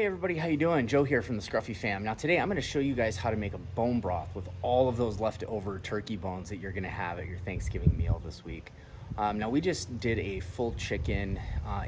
everybody, how you doing? Joe here from the Scruffy Fam. Now today I'm going to show you guys how to make a bone broth with all of those leftover turkey bones that you're going to have at your Thanksgiving meal this week. Now we just did a full chicken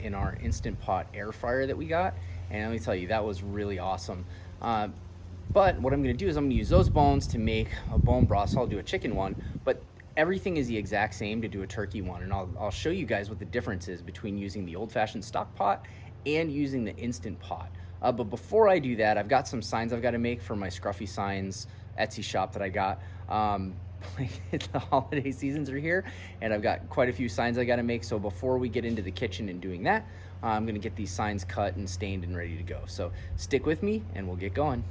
in our Instant Pot air fryer that we got, and let me tell you, that was really awesome. But what I'm going to do is I'm going to use those bones to make a bone broth, so I'll do a chicken one, but everything is the exact same to do a turkey one, and I'll show you guys what the difference is between using the old-fashioned stock pot and using the Instant Pot. But before I do that, I've got some signs I've got to make for my Scruffy Signs Etsy shop that I got. The holiday seasons are here, and I've got quite a few signs I got to make. So before we get into the kitchen and doing that, I'm going to get these signs cut and stained and ready to go. So stick with me, and we'll get going.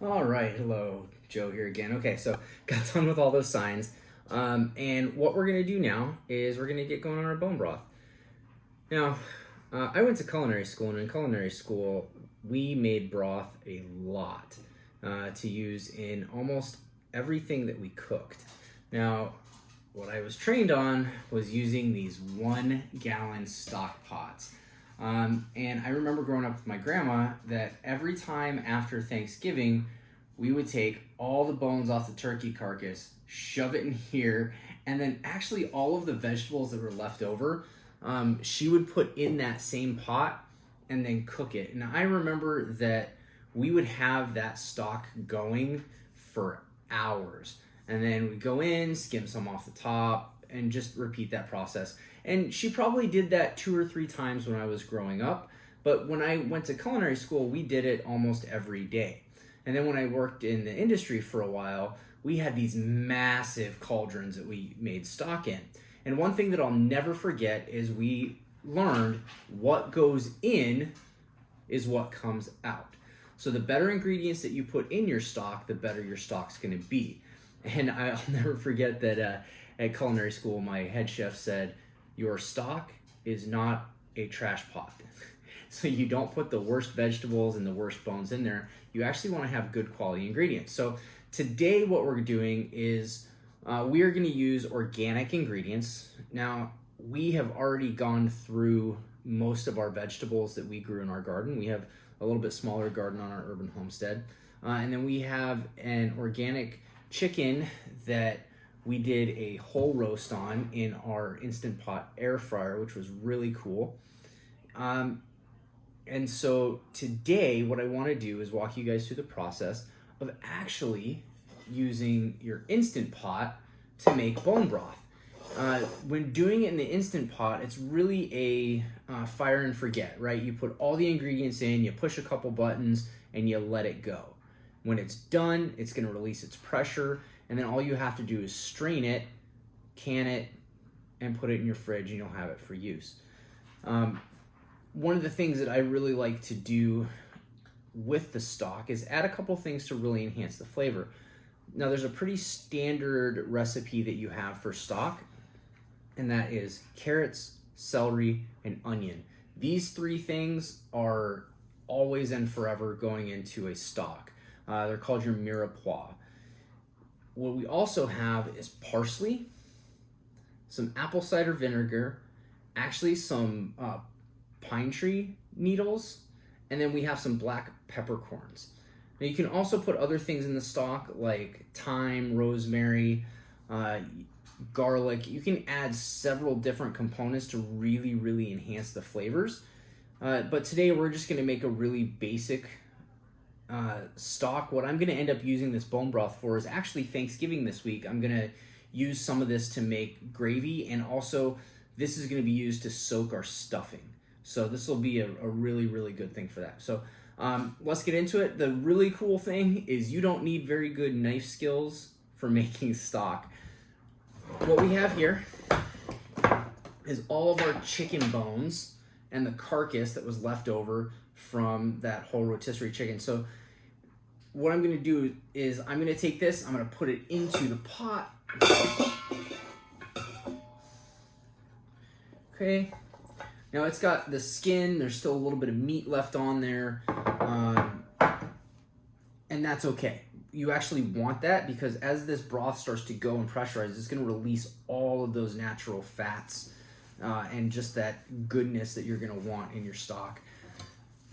All right, hello, Joe here again. Okay, so got done with all those signs. And what we're gonna do now is we're gonna get going on our bone broth. Now, I went to culinary school, and in culinary school, we made broth a lot to use in almost everything that we cooked. Now, what I was trained on was using these 1 gallon stock pots. And I remember growing up with my grandma that every time after Thanksgiving, we would take all the bones off the turkey carcass, shove it in here, and then actually all of the vegetables that were left over, she would put in that same pot and then cook it. And I remember that we would have that stock going for hours. And then we'd go in, skim some off the top, and just repeat that process. And she probably did that 2 or 3 times when I was growing up, but when I went to culinary school, we did it almost every day. And then when I worked in the industry for a while, we had these massive cauldrons that we made stock in. And one thing that I'll never forget is we learned what goes in is what comes out. So the better ingredients that you put in your stock, the better your stock's gonna be. And I'll never forget that at culinary school, my head chef said, your stock is not a trash pot. So you don't put the worst vegetables and the worst bones in there. You actually want to have good quality ingredients. So today what we're doing is we are going to use organic ingredients. Now, we have already gone through most of our vegetables that we grew in our garden. We have a little bit smaller garden on our urban homestead. And then we have an organic chicken that we did a whole roast on in our Instant Pot air fryer, which was really cool. And so today what I want to do is walk you guys through the process of actually using your Instant Pot to make bone broth. When doing it in the Instant Pot, it's really a fire and forget, right? You put all the ingredients in, you push a couple buttons, and you let it go. When it's done, it's going to release its pressure, and then all you have to do is strain it, can it, and put it in your fridge, and you'll have it for use. One of the things that I really like to do with the stock is add a couple things to really enhance the flavor. Now, there's a pretty standard recipe that you have for stock, and that is carrots, celery, and onion. These 3 things are always and forever going into a stock. They're called your mirepoix. What we also have is parsley, some apple cider vinegar, actually some pine tree needles, and then we have some black peppercorns. Now you can also put other things in the stock like thyme, rosemary, garlic. You can add several different components to really, really enhance the flavors. But today we're just gonna make a really basic stock. What I'm gonna end up using this bone broth for is actually Thanksgiving this week. I'm gonna use some of this to make gravy, and also this is gonna be used to soak our stuffing. So this will be a really, really good thing for that. So let's get into it. The really cool thing is you don't need very good knife skills for making stock. What we have here is all of our chicken bones and the carcass that was left over from that whole rotisserie chicken. So what I'm gonna do is I'm gonna take this, I'm gonna put it into the pot. Okay, now it's got the skin, there's still a little bit of meat left on there, and that's okay. You actually want that because as this broth starts to go and pressurize, it's gonna release all of those natural fats and just that goodness that you're gonna want in your stock.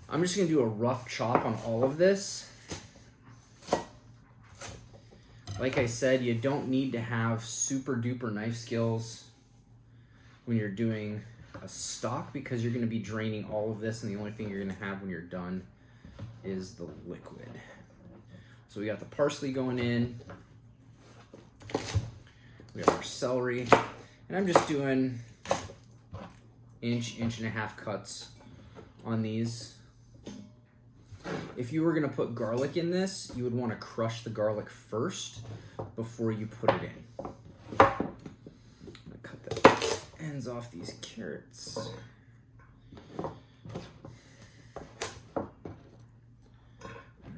I'm just gonna do a rough chop on all of this. Like I said, you don't need to have super duper knife skills when you're doing a stock because you're gonna be draining all of this, and the only thing you're gonna have when you're done is the liquid. So we got the parsley going in, we got our celery, and I'm just doing inch and a half cuts on these. If you were gonna put garlic in this, you would wanna crush the garlic first before you put it in. I'm gonna cut the ends off these carrots. All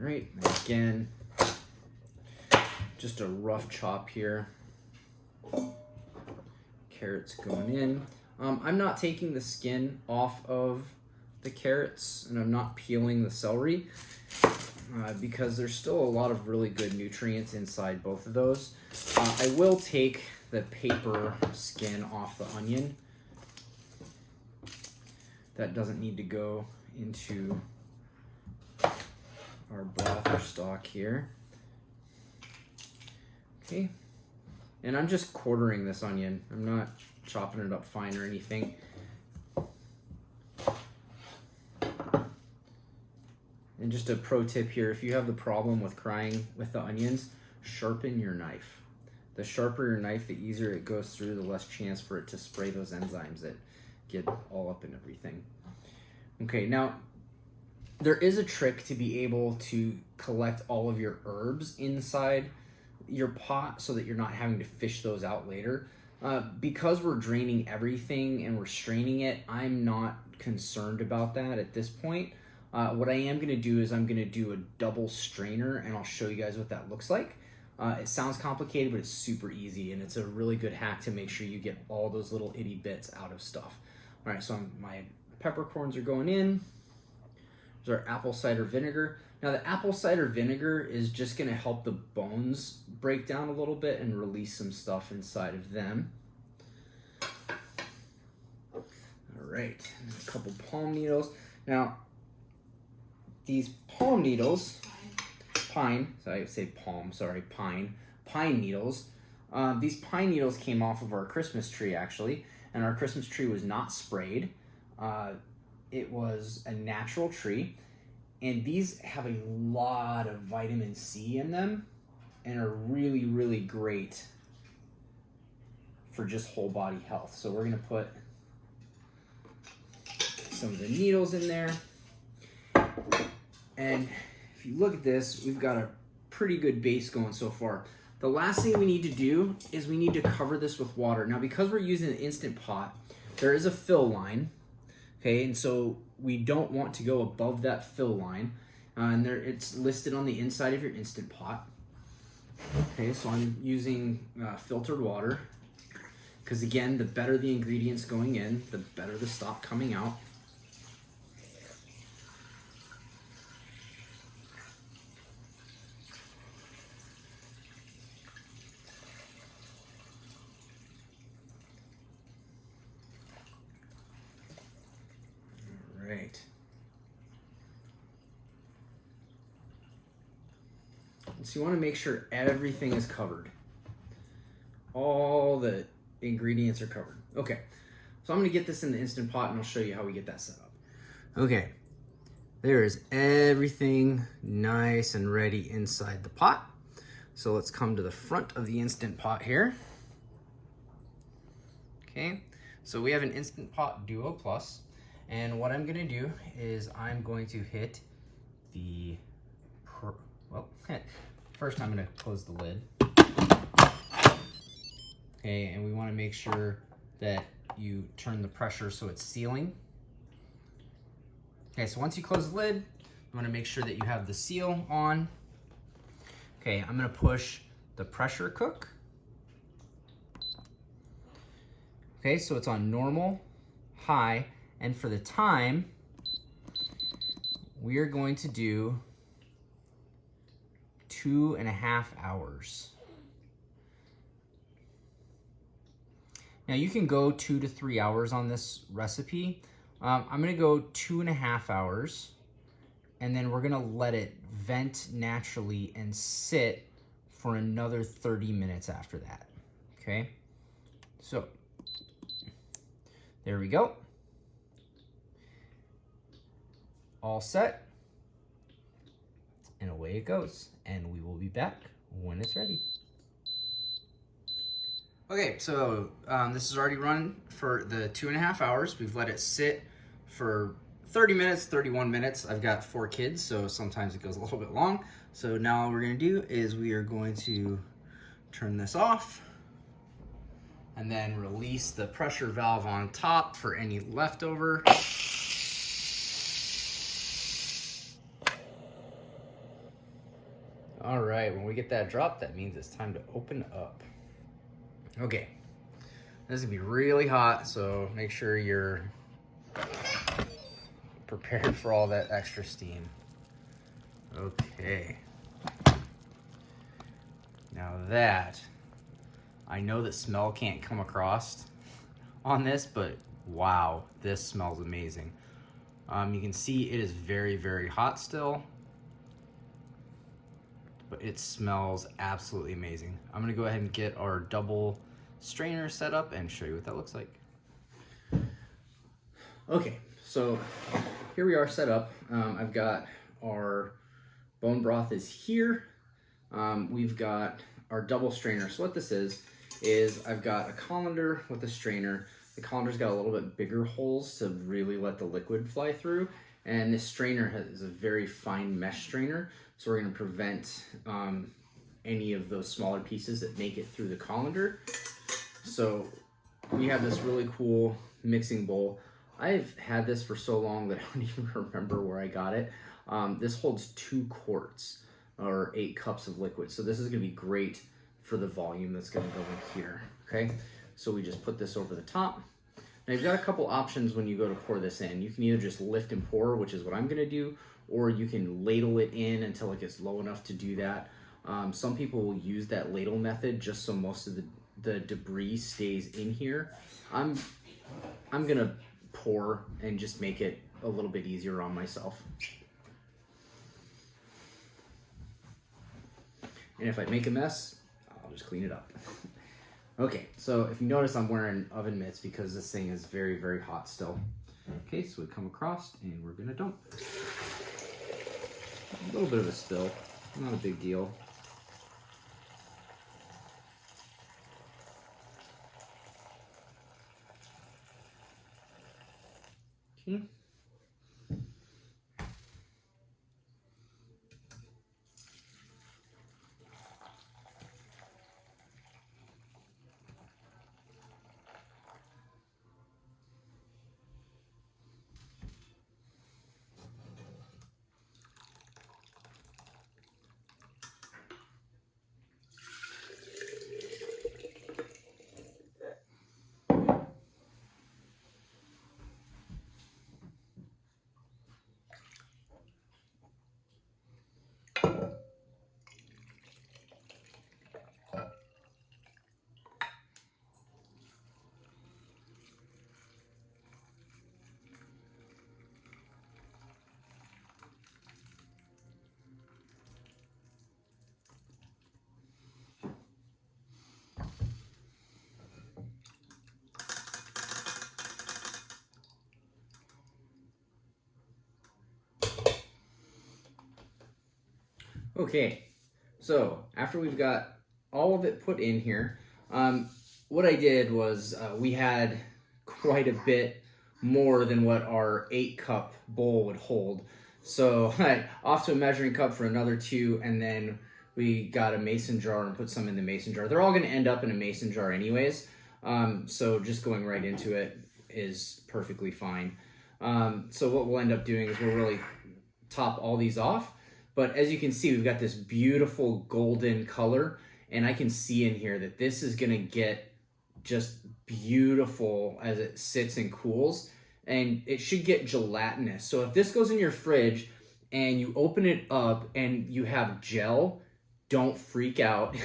right, and again, just a rough chop here. Carrots going in. I'm not taking the skin off of the carrots, and I'm not peeling the celery because there's still a lot of really good nutrients inside both of those. I will take the paper skin off the onion. That doesn't need to go into our broth or stock here. Okay, and I'm just quartering this onion. I'm not chopping it up fine or anything. And just a pro tip here, if you have the problem with crying with the onions, sharpen your knife. The sharper your knife, the easier it goes through, the less chance for it to spray those enzymes that get all up in everything. Okay, now there is a trick to be able to collect all of your herbs inside your pot so that you're not having to fish those out later. Because we're draining everything and we're straining it, I'm not concerned about that at this point. What I am gonna do is I'm gonna do a double strainer, and I'll show you guys what that looks like. It sounds complicated, but it's super easy, and it's a really good hack to make sure you get all those little itty bits out of stuff. All right, so my peppercorns are going in. There's our apple cider vinegar. Now the apple cider vinegar is just gonna help the bones break down a little bit and release some stuff inside of them. All right, a couple palm needles. Now, these palm needles, pine needles. These pine needles came off of our Christmas tree actually, and our Christmas tree was not sprayed. It was a natural tree, and these have a lot of vitamin C in them and are really, really great for just whole body health. So we're gonna put some of the needles in there. And if you look at this, we've got a pretty good base going so far. The last thing we need to do is we need to cover this with water. Now, because we're using an Instant Pot, there is a fill line, okay? And so we don't want to go above that fill line. And there, it's listed on the inside of your Instant Pot. Okay, so I'm using filtered water, because again, the better the ingredients going in, the better the stock coming out. Right. So you want to make sure everything is covered. All the ingredients are covered. Okay, so I'm going to get this in the Instant Pot and I'll show you how we get that set up. Okay, there is everything nice and ready inside the pot. So let's come to the front of the Instant Pot here. Okay, so we have an Instant Pot Duo Plus. And what I'm gonna do is I'm going to hit the, first I'm gonna close the lid. Okay, and we wanna make sure that you turn the pressure so it's sealing. Okay, so once you close the lid, you want to make sure that you have the seal on. Okay, I'm going to push the pressure cook. Okay, so it's on normal, high, and for the time, we are going to do 2.5 hours. Now you can go 2 to 3 hours on this recipe. I'm gonna go 2.5 hours, and then we're gonna let it vent naturally and sit for another 30 minutes after that, okay? So, there we go. All set, and away it goes. And we will be back when it's ready. Okay, so this is already run for the 2.5 hours. We've let it sit for 30 minutes, 31 minutes. I've got 4 kids, so sometimes it goes a little bit long. So now all we're gonna do is we are going to turn this off and then release the pressure valve on top for any leftover. All right, when we get that drop, that means it's time to open up. Okay, this is gonna be really hot, so make sure you're prepared for all that extra steam. Okay. Now that, I know that smell can't come across on this, but wow, this smells amazing. You can see it is very, very hot still, but it smells absolutely amazing. I'm gonna go ahead and get our double strainer set up and show you what that looks like. Okay, so here we are set up. I've got our bone broth is here. We've got our double strainer. So what this is I've got a colander with a strainer. The colander's got a little bit bigger holes to really let the liquid fly through. And this strainer is a very fine mesh strainer. So we're gonna prevent any of those smaller pieces that make it through the colander. So we have this really cool mixing bowl. I've had this for so long that I don't even remember where I got it. This holds 2 quarts or 8 cups of liquid. So this is gonna be great for the volume that's gonna go in here, okay? So we just put this over the top. Now you've got a couple options when you go to pour this in. You can either just lift and pour, which is what I'm gonna do, or you can ladle it in until it gets low enough to do that. Some people will use that ladle method just so most of the debris stays in here. I'm gonna pour and just make it a little bit easier on myself. And if I make a mess, I'll just clean it up. Okay, so if you notice, I'm wearing oven mitts because this thing is very, very hot still. Okay, so we come across and we're gonna dump. A little bit of a spill, not a big deal. Okay. Okay, so after we've got all of it put in here, what I did was we had quite a bit more than what our 8-cup bowl would hold. So I off to a measuring cup for another 2, and then we got a mason jar and put some in the mason jar. They're all gonna end up in a mason jar anyways, so just going right into it is perfectly fine. So what we'll end up doing is we'll really top all these off. But as you can see, we've got this beautiful golden color, and I can see in here that this is gonna get just beautiful as it sits and cools, and it should get gelatinous. So if this goes in your fridge and you open it up and you have gel, don't freak out.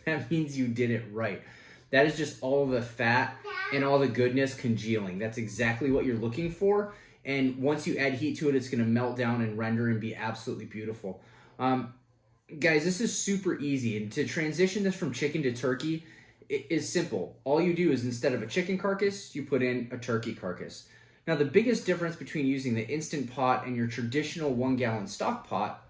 That means you did it right. That is just all the fat and all the goodness congealing. That's exactly what you're looking for. And once you add heat to it, it's gonna melt down and render and be absolutely beautiful. Guys, this is super easy. And to transition this from chicken to turkey, it is simple. All you do is instead of a chicken carcass, you put in a turkey carcass. Now, the biggest difference between using the Instant Pot and your traditional 1 gallon stock pot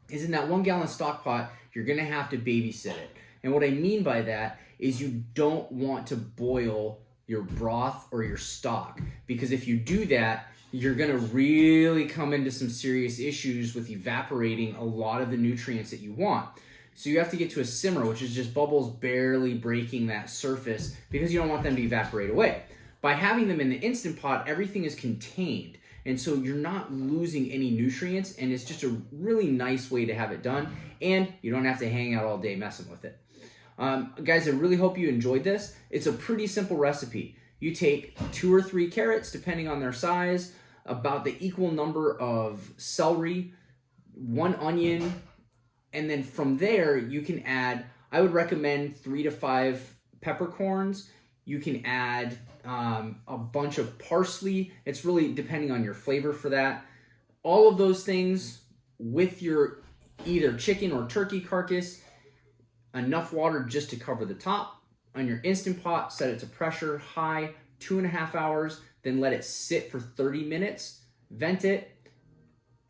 is in that 1 gallon stock pot, you're gonna have to babysit it. And what I mean by that is you don't want to boil your broth or your stock, because if you do that, you're gonna really come into some serious issues with evaporating a lot of the nutrients that you want. So you have to get to a simmer, which is just bubbles barely breaking that surface, because you don't want them to evaporate away. By having them in the Instant Pot, everything is contained, and so you're not losing any nutrients, and it's just a really nice way to have it done, and you don't have to hang out all day messing with it. Guys, I really hope you enjoyed this. It's a pretty simple recipe. You take 2 or 3 carrots, depending on their size, about the equal number of celery, 1 onion, and then from there you can add, I would recommend 3 to 5 peppercorns. You can add a bunch of parsley. It's really depending on your flavor for that. All of those things with your either chicken or turkey carcass, enough water just to cover the top. On your Instant Pot, set it to pressure high, 2.5 hours, then let it sit for 30 minutes, vent it,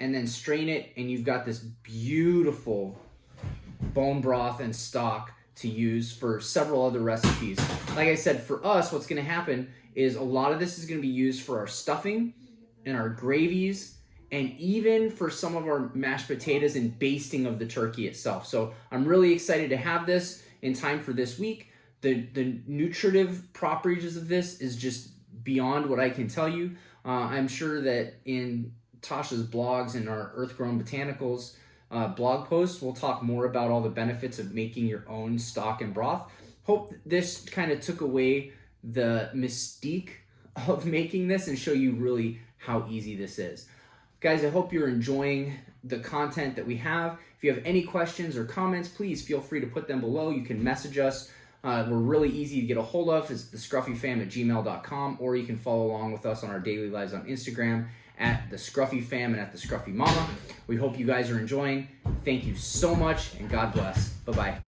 and then strain it, and you've got this beautiful bone broth and stock to use for several other recipes. Like I said, for us, what's gonna happen is a lot of this is gonna be used for our stuffing and our gravies, and even for some of our mashed potatoes and basting of the turkey itself. So I'm really excited to have this in time for this week. The nutritive properties of this is just beyond what I can tell you. I'm sure that in Tasha's blogs and our Earth Grown Botanicals blog posts, we'll talk more about all the benefits of making your own stock and broth. Hope this kind of took away the mystique of making this and show you really how easy this is. Guys, I hope you're enjoying the content that we have. If you have any questions or comments, please feel free to put them below. You can message us. We're really easy to get a hold of. It's thescruffyfam@gmail.com, or you can follow along with us on our daily lives on Instagram at thescruffyfam and at thescruffymama. We hope you guys are enjoying. Thank you so much, and God bless. Bye-bye.